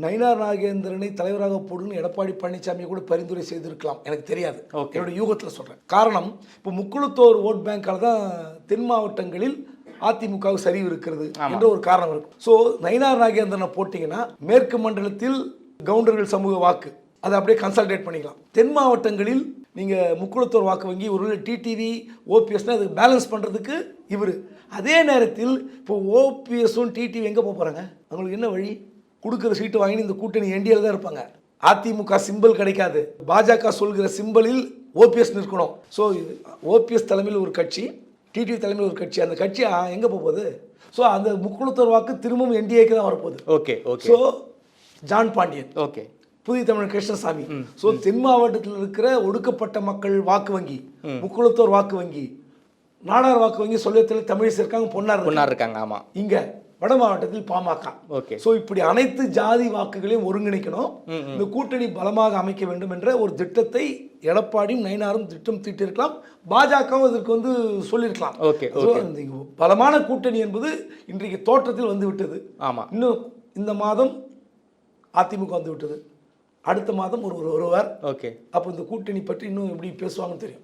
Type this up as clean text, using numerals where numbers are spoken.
நயினார் நாகேந்திரனை தலைவராக போடுன்னு எடப்பாடி பழனிசாமி கூட பரிந்துரை செய்திருக்கலாம், எனக்கு தெரியாது. என்னோட யூகத்தில் சொல்கிறேன். காரணம், இப்போ முக்குளத்தோர் ஓட் பேங்கால தான் தென் மாவட்டங்களில் அதிமுகவுக்கு சரிவு இருக்கிறது என்ற ஒரு காரணம் இருக்கும். ஸோ நயினார் நாகேந்திரனை போட்டிங்கன்னா மேற்கு மண்டலத்தில் கவுண்டர்கள் சமூக வாக்கு அதை அப்படியே கன்சால்டேட் பண்ணிக்கலாம். தென் மாவட்டங்களில் நீங்கள் முக்குளத்தோர் வாக்கு வங்கி ஒரு டிடிவி ஓபிஎஸ்னால் அதுக்கு பேலன்ஸ் பண்ணுறதுக்கு இவர். அதே நேரத்தில் இப்போ ஓபிஎஸும் டிடிவி எங்கே போகிறாங்க? அவங்களுக்கு என்ன வழி? கொடுக்குற சீட்டு வாங்கி இந்த கூட்டணி என்டிஏல தான் இருப்பாங்க. அதிமுக சிம்பிள் கிடைக்காது. பாஜக சொல்கிற சிம்பிளில் ஓபிஎஸ் நிற்கணும். ஸோ ஓபிஎஸ் தலைமையில் ஒரு கட்சி, டிடிவி தலைமையில் ஒரு கட்சி, அந்த கட்சி எங்கே போகுது? ஸோ அந்த முக்குளத்தோர் வாக்கு திரும்பவும் என்டிஏக்கு தான் வரப்போகுது. Okay okay. So John Pandian, okay, புதிய தமிழ் கிருஷ்ணசாமி. ஸோ தென் மாவட்டத்தில் இருக்கிற ஒடுக்கப்பட்ட மக்கள் வாக்கு வங்கி, முக்குளத்தோர் வாக்கு வங்கி, நாடார் வாக்கு வங்கி, சொல்லியத்தில் தமிழிசை இருக்காங்க, பொன்னார் இருக்காங்க. ஆமாம். இங்கே வட மாவட்டத்தில் பாமக. ஓகே. ஸோ இப்படி அனைத்து ஜாதி வாக்குகளையும் ஒருங்கிணைக்கணும், இந்த கூட்டணி பலமாக அமைக்க வேண்டும் என்ற ஒரு திட்டத்தை எடப்பாடியும் நயினாரும் திட்டம் தீட்டிருக்கலாம். பாஜகவும் அதற்கு சொல்லியிருக்கலாம். ஓகே. பலமான கூட்டணி என்பது இன்றைக்கு தோற்றத்தில் வந்து விட்டது. ஆமாம். இன்னும் இந்த மாதம் அதிமுக வந்து விட்டது, அடுத்த மாதம் ஒருவர். ஓகே. அப்போ இந்த கூட்டணி பற்றி இன்னும் எப்படி பேசுவாங்கன்னு தெரியும்.